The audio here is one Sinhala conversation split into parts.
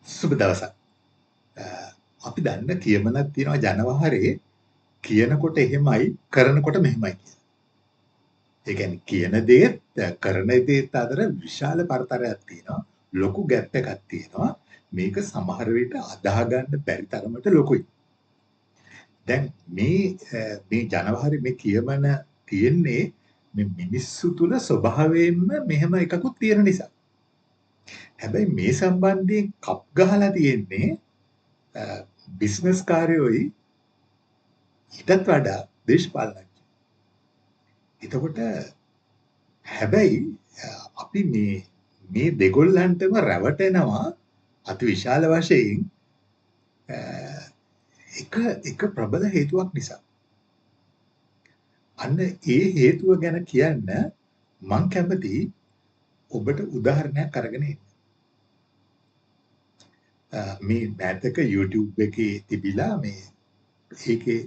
සුබ දවසක්. අ, අපි දන්න කියමනක් තියෙනවා ජනවහරේ කියනකොට එහෙමයි කරනකොට මෙහෙමයි කියලා. ඒ කියන්නේ කියන දේත් කරන දේත් අතර විශාල පරතරයක් තියෙනවා. ලොකු ગેප් එකක් තියෙනවා. මේක සමහර විට අදාහ ගන්න බැරි තරමට ලොකුයි. දැන් මේ ජනවහරේ මේ කියමන තියෙන්නේ මේ මිනිස්සු තුල ස්වභාවයෙන්ම මෙහෙම එකකුත් තියෙන නිසා. හැබැයි මේ සම්බන්ධයෙන් කප් ගහලා තියෙන්නේ බිස්නස් කාර්යෝයි ඊටත් වඩා දේශපාලනඥයෝ. එතකොට හැබැයි අපි මේ දෙගොල්ලන්ටම රැවටෙනවා අතිවිශාල වශයෙන් එක ප්‍රබල හේතුවක් නිසා. අන්න ඒ හේතුව ගැන කියන්න මං කැමති ඔබට උදාහරණයක් අරගෙන එන්න. මේ මෑතක YouTube එකේ තිබිලා ඒකේ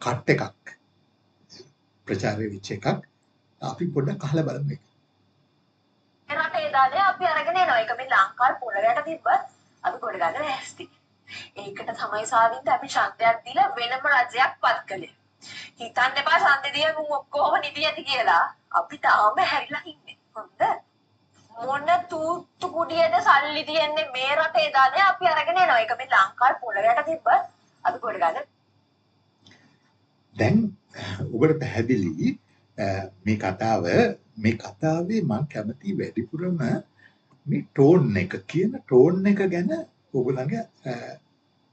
කට් එකක් ප්‍රචාරය වෙච්ච එකක් අපි පොඩ්ඩක් අහලා බලමු ඒක. රටේ දාලේ අපි අරගෙන එනවා. ඒක මේ ලංකාවේ පොළවයට තිබ්බත් අපි කොට ගන්න නැස්ති. ඒකට තමයි සාවින්ද අපි ඡන්දයක් දීලා වෙනම රජයක් පත් කළේ. හිතන්න එපා ඡන්දෙ දීලා මුන් ඔක්කොම නිදියති කියලා. අපි තාම හැරිලා ඉන්නේ. හොඳ. මොන තූත්තු කුඩියට සල්ලි තියන්නේ මේ රටේ දාලේ අපි අරගෙන එනවා. ඒක මේ ලංකාවේ පොළවයට තිබ්බත් අපි කොට ගන්න. දැන් ඔබට පැහැදිලි මේ කතාවේ මම කැමති වැඩිපුරම මේ ටෝන් එක කියන ටෝන් එක ගැන ඔයගොල්ලන්ගේ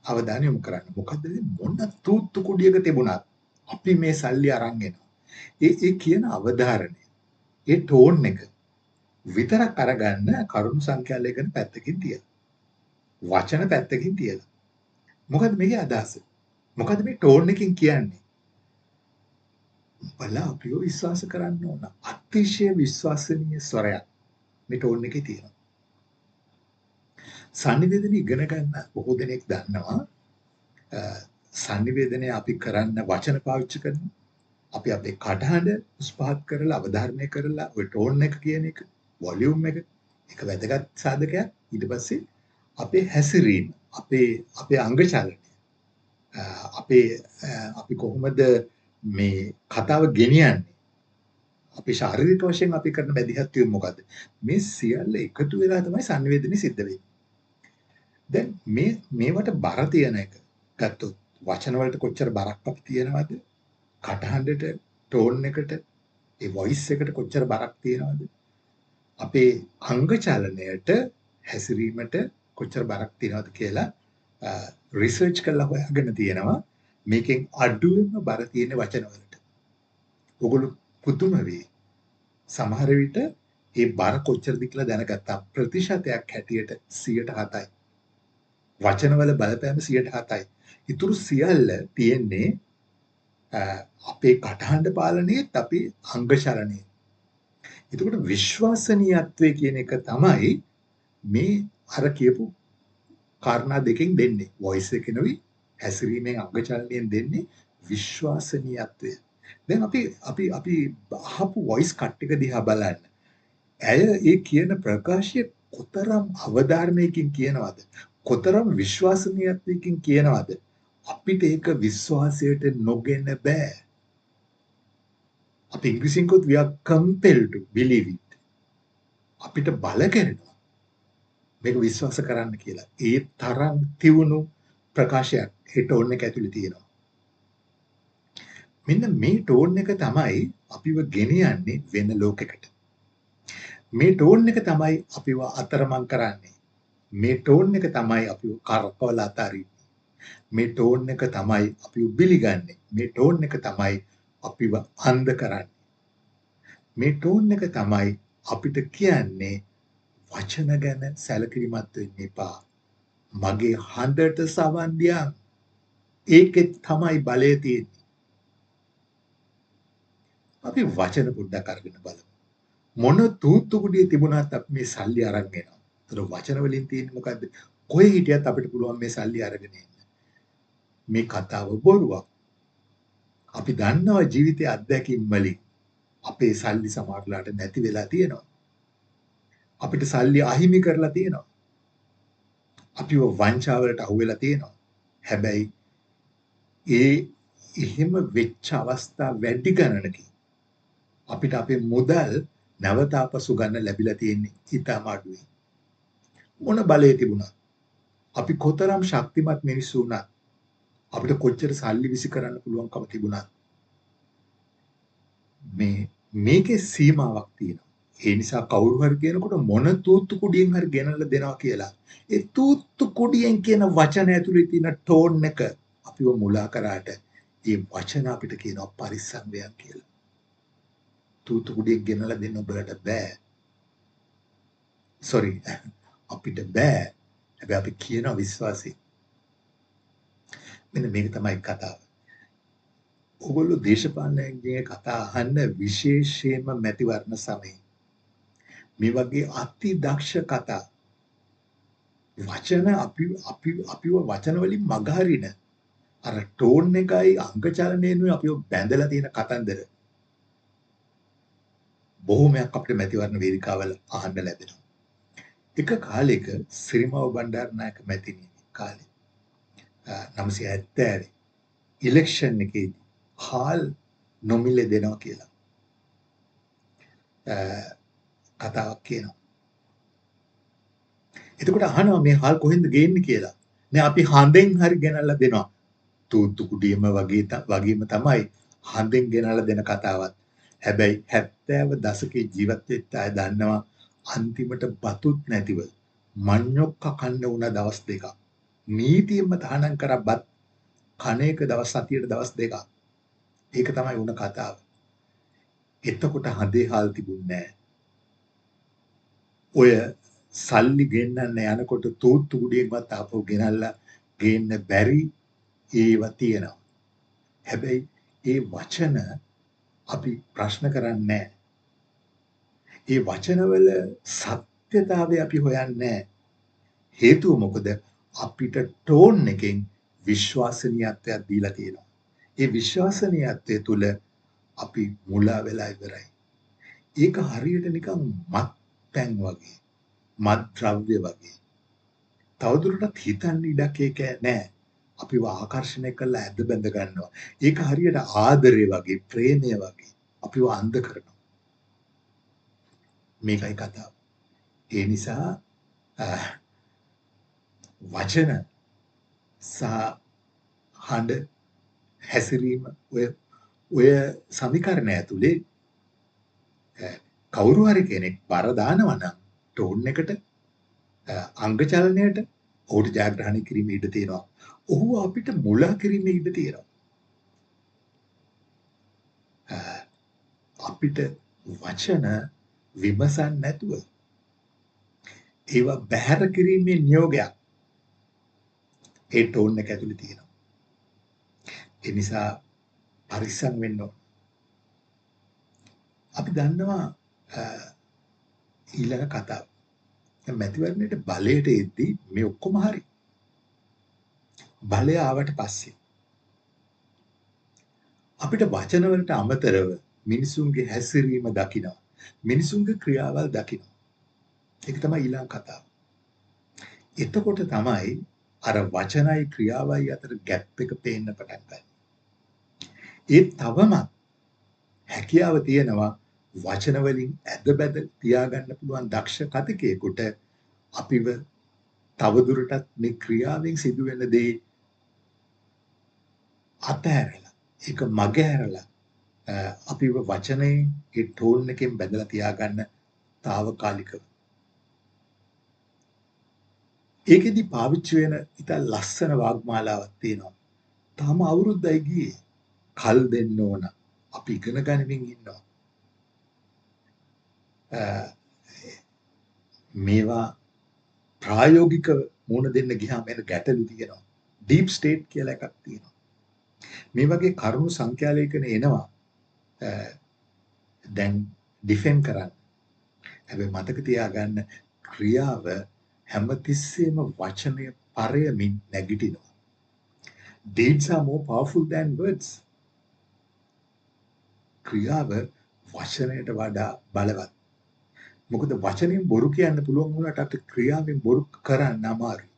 අවධානය යොමු කරන්න. මොකද මොන තූත්තු කුඩියක තිබුණත් අපි මේ සල්ලි අරන් එනවා. ඒ කියන අවධාරණය, ඒ ටෝන් එක විතරක් අරගන්න කරුණු සංඛ්‍යාලයකට පැත්තකින් තියලා. වචන පැත්තකින් තියලා. මොකද මේකේ අදහස? මොකද මේ ටෝන් එකකින් කියන්නේ? බලා අපිව විශ්වාස කරන්න ඕන. අතිශය විශ්වසනීය ස්වරයක් මේ ටෝන් එකේ තියෙනවා. සංනිවේදනය ඉගෙන ගන්න බොහෝ දෙනෙක් දන්නවා. සංනිවේදනය අපි කරන්න වචන පාවිච්චි කරනවා. අපි අපේ කටහඬ උස්පහත් කරලා අවධාරණය කරලා ඔය ටෝන් එක කියන එක, වොලියුම් එක වැදගත් සාධකයක්. ඊට පස්සේ අපේ හැසිරීම, අපේ අංග චලනය, අපි කොහොමද මේ කතාව ගෙනියන්නේ? අපි ශාරීරික වශයෙන් අපි කරන බැදිහත්වීම මොකද්ද? මේ සියල්ල එකතු වෙලා තමයි සංවේදනය සිද්ධ වෙන්නේ. දැන් මේවට බර තියන එක ගත්තොත් වචන වලට කොච්චර බරක් අපි තියනවද? කටහඬට, ටෝන් එකට, ඒ වොයිස් එකට කොච්චර බරක් තියනවද? අපේ අංග චලනයට, හැසිරීමට කොච්චර බරක් තියනවද කියලා රිසර්ච් කරලා හොයාගෙන තියෙනවා. මේකෙන් අඩුවෙන්ම බර තියෙන වචන වලට. ඔගොල්ලෝ පුදුම වෙයි. සමහර විට ඒ බර කොච්චරද කියලා දැනගත්තා ප්‍රතිශතයක් හැටියට 107යි. වචනවල බලපෑම 107යි. ඊටු සියල්ල තියෙන්නේ අපේ කටහඬ පාලනයේත් අපේ අංග චලනයේ. එතකොට විශ්වසනීයත්වය කියන එක තමයි මේ අර කියපු කාරණා දෙකෙන් දෙන්නේ. වොයිස් එකේ නෙවෙයි හැසිරීමෙන් අංග චලනයෙන් දෙන්නේ විශ්වසනීයත්වය. දැන් අපි අහපු වොයිස් කට් එක දිහා බලන්න. ඇය ඒ කියන ප්‍රකාශය කොතරම් අවධාරණයකින් කියනවද? කොතරම් විශ්වසනීයත්වයකින් කියනවද? අපිට ඒක විශ්වාසයට නොගෙන බෑ. අපි ඉංග්‍රීසියෙන් කිව්වොත් we are compelled to believe it. අපිට බල කරනවා මේක විශ්වාස කරන්න කියලා. ඒ තරම් තියුණු ප්‍රකාශයක් ඒ ටෝන් එක ඇතුලේ තියෙනවා. මෙන්න මේ ටෝන් එක තමයි අපිව ගෙනියන්නේ වෙන ලෝකයකට. මේ ටෝන් එක තමයි අපිව අතරමං කරන්නේ. මේ ටෝන් එක තමයි අපිව කරකවල අතාරින්නේ. මේ ටෝන් එක තමයි අපිව බිලිගන්නේ. මේ ටෝන් එක තමයි අපිව අන්ධ කරන්නේ. මේ ටෝන් එක තමයි අපිට කියන්නේ වචන ගැන සැලකිලිමත් වෙන්න එපා. මගේ හඬට සවන් දියන්. ඒකෙත් තමයි බලය තියෙන්නේ. අපි වචන පොඩ්ඩක් අරගෙන බලමු. මොන තූත්තු කුඩිය තිබුණත් අපි මේ සල්ලි අරන් එනවා. ඒතර වචන වලින් තියෙන්නේ මොකද්ද? කොහේ හිටියත් අපිට පුළුවන් මේ සල්ලි අරගෙන එන්න. මේ කතාව බොරුවක්. අපි දන්නවා ජීවිතයේ අත්දැකීම් වලින් අපේ සල්ලි සමහරලාට නැති වෙලා තියෙනවා. අපිට සල්ලි අහිමි කරලා තියෙනවා. අපිව වංචාවලට අහු වෙලා තියෙනවා. හැබැයි ඒ එහෙම වෙච්ච අවස්ථා වැඩි ගණනකින් අපිට අපේ මුදල් නැවත ආපසු ගන්න ලැබිලා තියෙන්නේ ඉතාම අඩුයි. මොන බලය තිබුණත් අපි කොතරම් ශක්තිමත් මිනිස්සු වුණත් අපිට කොච්චර සල්ලි විසි කරන්න පුළුවන්කම තිබුණත් මේකේ සීමාවක් තියෙනවා. ඒ නිසා කවුරු හරි කියනකොට මොන තූත්තු කුඩියෙන් හරි ගෙනල්ලා දෙනවා කියලා. ඒ තූත්තු කුඩියෙන් කියන වචන ඇතුලේ තියෙන ටෝන් එක අපිව මුලා කරාට ඒ වචන අපිට කියනවා පරිස්සම් වෙයන් කියලා. තූත්තු කුඩියෙන් ගෙනල්ලා දෙන්න ඔබලට බෑ. සෝරි අපිට බෑ. හැබැයි අපි කියන විශ්වාසී. මෙන්න මේක තමයි කතාව. ඔගොල්ලෝ දේශපාලනඥයෙක්ගේ කතා අහන්න විශේෂයෙන්ම මැතිවරණ සමයේ මේ වගේ අති දක්ෂ කතා වචන අපිව වචන වලින් මගහරින අර ටෝන් එකයි අංග චලනයනුයි අපිව බැඳලා තියෙන කතන්දර බොහොමයක් අපිට මැතිවරණ වේදිකාවල අහන්න ලැබෙනවා. එක කාලෙක සිරිමව බණ්ඩාරනායක මැතිණිය කාලේ 970 ඉලෙක්ෂන් එකේදී හාල් නොමිලේ දෙනවා කියලා කතාවක් කියනවා. එතකොට අහනවා මේ හාල් කොහෙන්ද ගේන්නේ කියලා. නෑ අපි හඳෙන් හරි ගෙනල්ලා දෙනවා. තූත්තු කුඩියම වගේම තමයි හඳෙන් ගෙනල්ලා දෙන කතාවත්. හැබැයි 70 දශකයේ ජීවත් වෙච්ච අය දන්නවා අන්තිමට බතුත් නැතිව මඤ්ඤොක්ක කන්න උන දවස් දෙකක්. නීතියෙන්ම තහනම් කරබත් කණේක දවස් සතියට දවස් දෙකක්. ඒක තමයි උන කතාව. එතකොට හඳේ හාල් තිබුණේ නැහැ. ඔය සල්ලි ගෙන්නන්න යනකොට තූත්තු කුඩියෙන්වත් ආපහු ගෙනල්ලා ගේන්න බැරි ඒවා තියෙනවා. හැබැයි ඒ වචන අපි ප්‍රශ්න කරන්නේ නැහැ. ඒ වචනවල සත්‍යතාවය අපි හොයන්නේ නැහැ. හේතුව මොකද? අපිට ටෝන් එකෙන් විශ්වාසනීයත්වයක් දීලා තියෙනවා. ඒ විශ්වාසනීයත්වය තුළ අපි මුලා වෙලා ඉවරයි. ඒක හරියට නිකන් මත්පැන් වගේ, මත් ද්‍රව්‍ය වගේ. තවදුරටත් හිතන්න ඉඩක් ඒක නැහැ. අපිව ආකර්ෂණය කරලා ඇද බැඳ ගන්නවා. ඒක හරියට ආදරය වගේ, ප්‍රේමය වගේ අපිව අන්ධ කරනවා. මේකයි කතාව. ඒ නිසා වචන සහ හඬ හැසිරීම ඔය සමීකරණය ඇතුලේ කවුරු හරි කෙනෙක් බර දානවා නම් ටෝන් එකට අංග චලනයට ඔහුට ජයග්‍රහණය කිරීමේ ඉඩ තියෙනවා. ඔහු අපිට මුලා කිරීමේ ඉඩ තියෙනවා. අපිට වචන විමසන්න නැතුව ඒවා බැහැර කිරීමේ නියෝගයක් ඒ ටෝන් එක ඇතුලේ තියෙනවා. ඒ නිසා පරිස්සම් වෙන්න ඕන. අපි දන්නවා ඊළඟ කතාව. මැතිවරණයට බලයට එද්දී මේ ඔක්කොම හරි. බලය ආවට පස්සේ අපිට වචන වලට අමතරව මිනිසුන්ගේ හැසිරීම දකිනවා. මිනිසුන්ගේ ක්‍රියාවල් දකිනවා. ඒක තමයි ඊළඟ කතාව. එතකොට තමයි අර වචනයි ක්‍රියාවයි අතර ગેප් එක පේන්න පටන් ගන්නේ. ඒ තවම හැකියාව තියෙනවා වචන වලින් ඇද බැද තියාගන්න පුළුවන් දක්ෂ කතිකයෙකුට අපිව තවදුරටත් මේ ක්‍රියාවෙන් සිදුවෙන දේ අතහැරලා ඒක මගහැරලා අපිව වචනේ ඒ ටෝන් එකෙන් බැඳලා තියාගන්න తాවකාලිකව. ඒකෙදි පාවිච්චි වෙන ඉතින් ලස්සන වාග්මාලාවක් තියෙනවා. තාම අවුරුද්දයි ගියේ. කල් දෙන්න ඕන. අපි ඉගෙන ගනිමින් ඉන්නවා. මේවා ප්‍රායෝගික මුණ දෙන්න ගියාම එන ගැටලු තියෙනවා. ඩීප් ස්ටේට් කියලා එකක් තියෙනවා. මේ වගේ කරුණු සංඛ්‍යාලයකන එනවා. දැන් ඩිෆෙන්ඩ් කරන්න. හැබැයි මතක තියාගන්න ක්‍රියාව හැමතිස්සෙම වචනය පරයමින් නැගිටිනවා. Deeds are more powerful than words. ක්‍රියාව වචනයට වඩා බලවත්. මොකද වචනෙන් බොරු කියන්න පුළුවන් වුණාට අපිට ක්‍රියාවෙන් බොරු කරන්න අමාරුයි.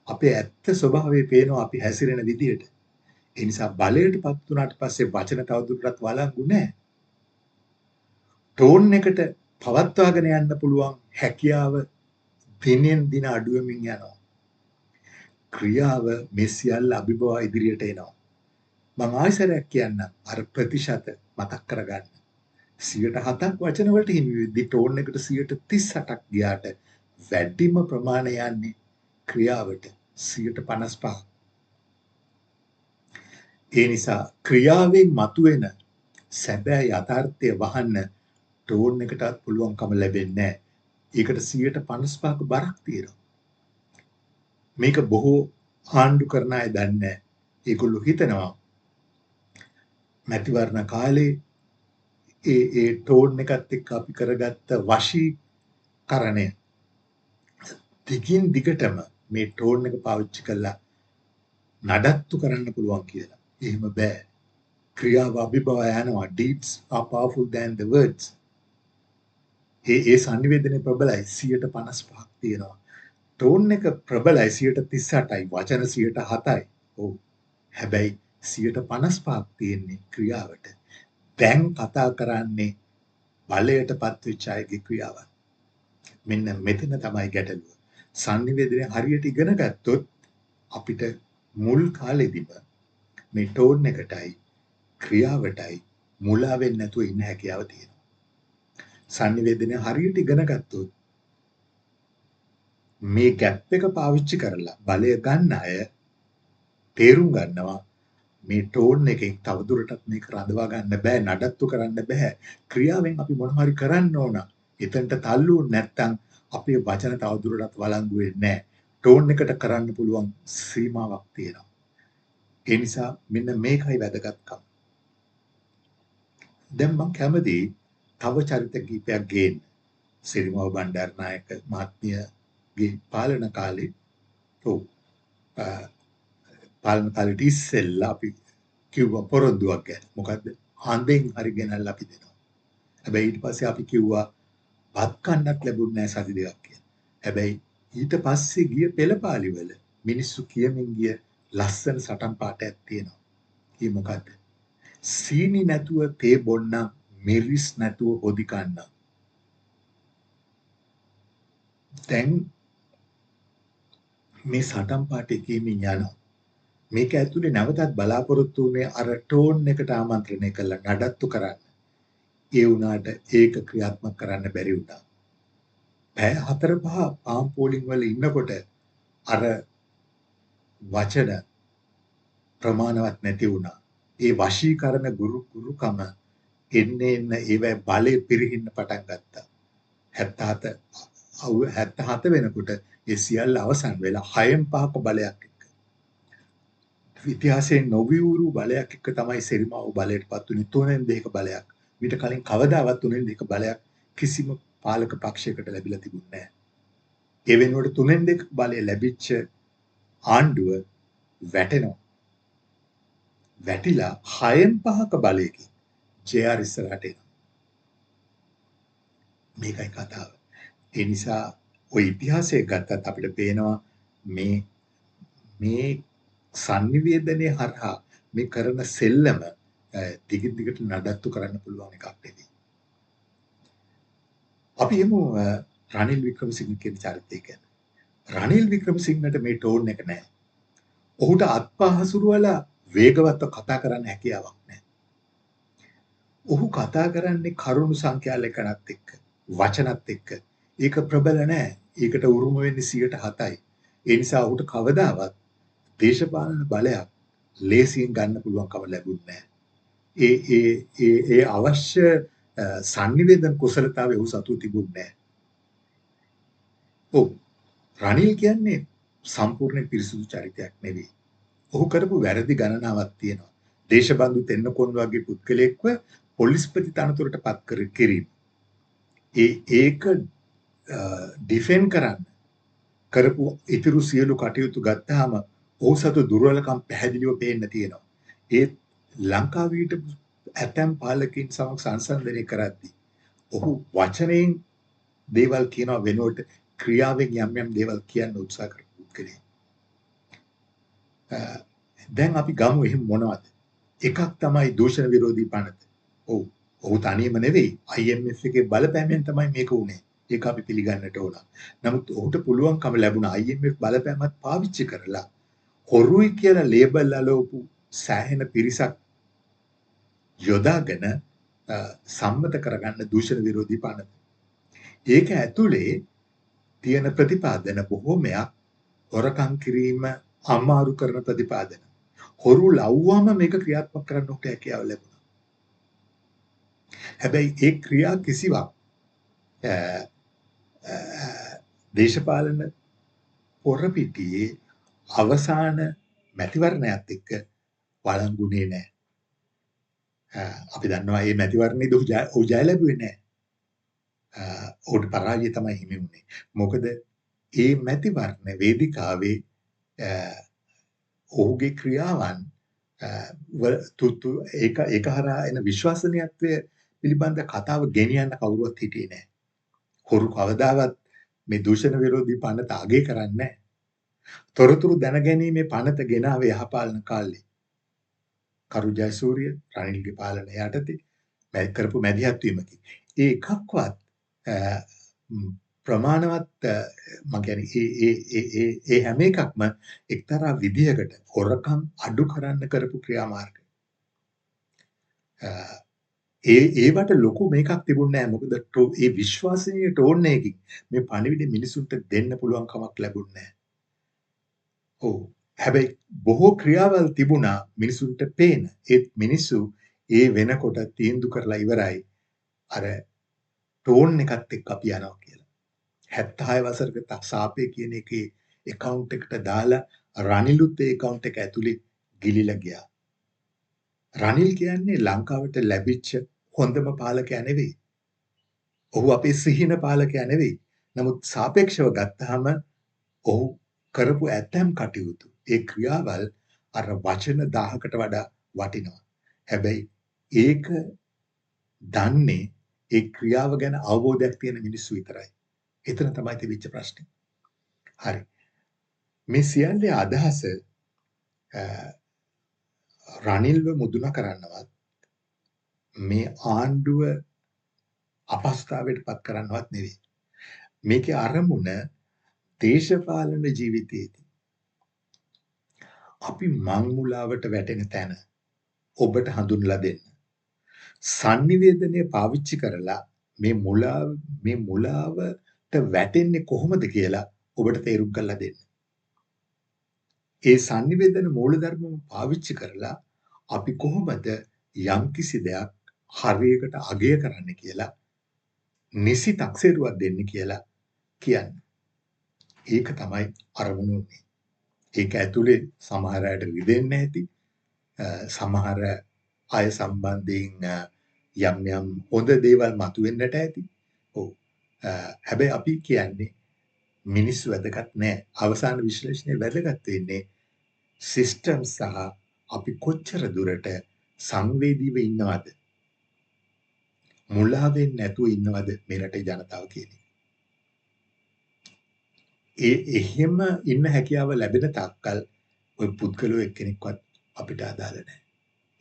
අපේ ඇත්ත ස්වභාවය පේනවා අපි හැසිරෙන විදියට. ඒ නිසා බලයටපත් වුණාට පස්සේ වචන තවදුරටත් වළංගු නැහැ. ටෝන් එකට පවත්වාගෙන යන්න පුළුවන් හැකියාව දිනෙන් දින අඩු වෙමින් යනවා. ක්‍රියාව මේ සියල්ල අභිබවා ඉදිරියට එනවා. මම ආයසරයක් කියන්නම් අර ප්‍රතිශත මතක් කරගන්න. 107ක් වචන වලට හිමි වෙද්දි ටෝන් එකට 138ක් ගියාට වැඩිම ප්‍රමාණය යන්නේ ක්‍රියාවට 155. ඒ නිසා ක්‍රියාවෙන් මතුවෙන සැබෑ යථාර්ථය වහන්න ටෝන් එකටත් පුළුවන්කම ලැබෙන්නේ නැහැ. ඒකට 155ක බරක් තියෙනවා. මේක බොහෝ ආණ්ඩු කරන අය දන්නේ නැහැ. ඒගොල්ලෝ හිතනවා මැතිවරණ කාලේ ඒ ටෝන් එකත් එක්ක අපි කරගත්ත වශීකරණය දිගින් දිගටම මේ ටෝන් එක පාවිච්චි කරලා නඩත්තු කරන්න පුළුවන් කියලා. එහෙම බෑ. ක්‍රියාව අභිබව යනවා. Deeds are powerful than the words. ඒ සංනිවේදනයේ ප්‍රබලයි 155ක් තියෙනවා. ටෝන් එක ප්‍රබලයි 138යි වචන 107යි. ඔව්. හැබැයි 155ක් තියෙන්නේ ක්‍රියාවට. දැන් කතා කරන්නේ බලයටපත් වෙච්ච අයගේ ක්‍රියාවන්. මෙන්න මෙතන තමයි ගැටලුව. සංනිවේදනය හරියට ඉගෙන ගත්තොත් අපිට මුල් කාලෙදිම මේ ටෝන් එකටයි ක්‍රියාවටයි මුලා වෙන්නේ නැතුව ඉන්න හැකියාව තියෙනවා. සංනිවේදනය හරියට ඉගෙන ගත්තොත් මේ ગેප් එක පාවිච්චි කරලා බලය ගන්න අය තේරුම් ගන්නවා මේ ටෝන් එකෙන් තවදුරටත් මේක රඳවා ගන්න බෑ, නඩත්තු කරන්න බෑ. ක්‍රියාවෙන් අපි මොනවා හරි කරන්න ඕන. එතනට තල්ලු නැත්තම් අපේ වචන තවදුරටත් වළංගු වෙන්නේ නැහැ. ටෝන් එකට කරන්න පුළුවන් සීමාවක් තියෙනවා. ඒ නිසා මෙන්න මේකයි වැදගත්කම. දැන් මම කැමතියි තව චරිත කීපයක් ගේන්න. සිරිමාව බණ්ඩාරනායක මහත්මියගේ පාලන කාලේ පාලන කාලෙට ඉස්සෙල්ලා අපි කිව්වා පොරොන්දුවක් ගැන. මොකද්ද? හඳෙන් හරි ගෙනල්ලා අපි දෙනවා. හැබැයි ඊට පස්සේ අපි කිව්වා බත් කන්නත් ලැබුණ නැහැ සති දෙකක් කියලා. හැබැයි ඊට පස්සේ ගිය පෙළපාලිවල මිනිස්සු කියමින් ගිය ලස්සන සටන් පාඨයක් තියෙනවා. ඒ මොකද්ද? සීනි නැතුව තේ බොන්න, මිරිස් නැතුව හොදි කන්න. දැන් මේ සටන් පාඨය කියමින් යනවා. මේක ඇතුලේ නැවතත් බලාපොරොත්තු වුණේ අර ටෝන් එකට ආමන්ත්‍රණය කළා නඩත්තු කරන්න. ඒ වුණාට ඒක ක්‍රියාත්මක කරන්න බැරි වුණා. පැය 4-5 පාම් පෝලිං වල ඉන්නකොට අර වචන ප්‍රමාණවත් නැති වුණා. ඒ වශීකරණ ගුරුකම එන්න ඒවැ බලය පිරිහින්න පටන් ගත්තා. 77 වෙනකොට ඒ සියල්ල අවසන් වෙලා 6න් 5ක බලයක් එක්ක. ඉතිහාසයේ නොවිවුරු බලයක් එක්ක තමයි සිරිමාව බලයටපත් වුනේ 3න් 2ක බලයක්. ඊට කලින් කවදාවත් 3න් 2ක බලයක් කිසිම පාලක පක්ෂයකට ලැබිලා තිබුණේ නැහැ. ඒ වෙනුවට 3න් 2ක බලය ලැබිච්ච ආණ්ඩුව වැටෙනවා. වැටිලා 6න් 5ක බලයකින් ජේ.ආර් ඉස්සරහට එනවා. මේකයි කතාව. ඒ නිසා ওই ඉතිහාසය ගත්තත් අපිට පේනවා මේ සංනිවේදනයේ හරහා මේ කරන සෙල්ලම දිගට නඩත්තු කරන්න පුළුවන් එකක් නෙවෙයි. අපි යමු රනිල් වික්‍රමසිංහ කියන චරිතය ගැන. රනිල් වික්‍රමසිංහට මේ ටෝන් එක නැහැ. ඔහුට අත්පා හසුරුවලා වේගවත්ව කතා කරන්න හැකියාවක් නැහැ. ඔහු කතා කරන්නේ කරුණු සංඛ්‍යා ලෙකනත් එක්ක, වචනත් එක්ක. ඒක ප්‍රබල නැහැ. ඒකට උරුම වෙන්නේ 107යි. ඒ නිසා ඔහුට කවදාවත් දේශපාලන බලයක් ලේසියෙන් ගන්න පුළුවන්කම ලැබුණේ නැහැ. ඒ අවශ්‍ය සංනිවේදන කුසලතාවය ඔහු සතුව තිබුණේ නැහැ. ඔව්. රනිල් කියන්නේ සම්පූර්ණ පිරිසුදු චරිතයක් නෙවෙයි. ඔහු කරපු වැරදි ගණනාවක් තියෙනවා. දේශබන්දු තෙන්නකොන් වගේ පුද්ගලයෙක්ව පොලිස්පති තනතුරට පත් කිරීම. ඒක ඩිෆෙන්ඩ් කරන්න කරපු ඉතුරු සියලු කටයුතු ගත්තාම ඔහු සතු දුර්වලකම් පැහැදිලිව පේන්න තියෙනවා. ඒ ලංකාවේ හිටපු ඇතැම් පාලකයින් සමග සංසන්දනය කරද්දී ඔහු වචනයෙන් දේවල් කියනවා වෙනුවට ක්‍රියාවෙන් යම් යම් දේවල් කියන්න උත්සාහ කරපු කෙනෙක්. අ, දැන් අපි ගමු එහෙම මොනවද? එකක් තමයි දූෂණ විරෝධී පනත. ඔව්. ඔහු තනියම නෙවෙයි. IMF එකේ බලපෑමෙන් තමයි මේක වුනේ. ඒක අපි පිළිගන්නට ඕන. නමුත් ඔහුට පුළුවන්කම ලැබුණා IMF බලපෑමත් පාවිච්චි කරලා හොරුයි කියලා ලේබල් අලවපු සෑහෙන පිරිසක් යොදාගෙන සම්මත කරගන්න දූෂණ විරෝධී පනත. ඒක ඇතුලේ තියෙන ප්‍රතිපාදන බොහෝමයක් හොරකම් කිරීම අමාරු කරන ප්‍රතිපාදන. හොරු ලව්වම මේක ක්‍රියාත්මක කරන්න ඔහුට හැකියාව ලැබුණා. හැබැයි ඒ ක්‍රියා කිසිවක් දේශපාලන පොරපිටියේ අවසාන මැතිවරණයත් එක්ක වළංගුනේ නැහැ. අපි දන්නවා මේ මැතිවරණයේදී ඔහු ජය ලැබුවේ නැහැ. ඔහුට පරාජය තමයි හිමි වුනේ. මොකද මේ මැතිවරණ වේදිකාවේ ඔහුගේ ක්‍රියාවන් ඒක හරහා එන විශ්වසනීයත්වය පිළිබඳ කතාව ගෙනියන්න කවුරුවත් හිටියේ නැහැ. හොරු කවදාවත් මේ දූෂණ විරෝධී පනත අගය කරන්නේ නැහැ. තොරතුරු දැනගැනීමේ පනත ගෙනාවේ යහපාලන කාලේ. කරු ජයසූරිය රනිල්ගේ පාලනය යටතේ කරපු මැදිහත් වීමකින්. ඒ එකක්වත් ප්‍රමාණවත් මම කියන්නේ ඒ හැම එකක්ම එක්තරා විදියකට හොරකම් අඩු කරන්න කරපු ක්‍රියාමාර්ග. ඒවට ලොකු මේකක් තිබුණේ නැහැ. මොකද ඒ විශ්වාසනීය ටෝන් එකකින් මේ පණිවිඩ මිනිසුන්ට දෙන්න පුළුවන් කමක් ලැබුණේ නැහැ. ඔව්. හැබැයි බොහෝ ක්‍රියාවල් තිබුණා මිනිසුන්ට පේන. ඒත් මිනිස්සු ඒ වෙනකොට තීන්දුව කරලා ඉවරයි. අර ටෝන් එකත් එක්ක අපි යනවා කියලා. 76 වසරක සාපේ කියන එකේ account එකට දාලා රනිලුත් ඒ account එක ඇතුලේ ගිලිලා ගියා. රනිල් කියන්නේ ලංකාවට ලැබිච්ච හොඳම පාලකයා නෙවෙයි. ඔහු අපේ සිහින පාලකයා නෙවෙයි. නමුත් සාපේක්ෂව ගත්තාම ඔහු කරපු ඇතැම් කටයුතු ඒ ක්‍රියාවල් අර වචන 1000කට වඩා වටිනවා. හැබැයි ඒක දන්නේ ඒ ක්‍රියාව ගැන අවබෝධයක් තියෙන මිනිස්සු විතරයි. එතන තමයි තිබිච්ච ප්‍රශ්නේ. හරි. මේ සියල්ලේ අදහස රනිල්ව මුදුන කරන්නවත් මේ ආණ්ඩුව අපහසුතාවයට පත් කරන්නවත් නෙවෙයි. මේකේ අරමුණ දේශපාලන ජීවිතයේදී අපි මංමුලාවට වැටෙන තැන ඔබට හඳුන්ලා දෙන්න. sannivedanaya පාවිච්චි කරලා මේ මුලාවට වැටෙන්නේ කොහොමද කියලා ඔබට තේරුම් කරලා දෙන්න. ඒ sannivedana මූලධර්මම පාවිච්චි කරලා අපි කොහොමද යම්කිසි දෙයක් හරියකට අගය කරන්න කියලා නිසි තක්සේරුවක් දෙන්න කියලා කියන්නේ. ඒක තමයි අරමුණ උනේ. ඒක ඇතුලේ සමහර අයට රිදෙන්න ඇති. සමහර අය සම්බන්ධයෙන් යම් හොඳ දේවල් මතුවෙන්නට ඇති. ඔව්. හැබැයි අපි කියන්නේ මිනිස්සු වැදගත් නෑ. අවසාන විශ්ලේෂණය වැදගත් වෙන්නේ සිස්ටම් සහ අපි කොච්චර දුරට සංවේදීව ඉන්නවද? මුලා වෙන්නේ නැතුව ඉන්නවද මේ රටේ ජනතාව කියන එක. එහෙම ඉන්න හැකියාව ලැබෙන තාක්කල් ওই පුද්ගලෝ එක්කෙනෙක්වත් අපිට අදාළ නැහැ.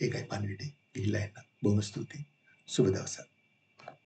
ඒකයි පණිවිඩේ. ගිහිල්ලා එන්න. බොහොම ස්තුතියි. සුබ දවසක්.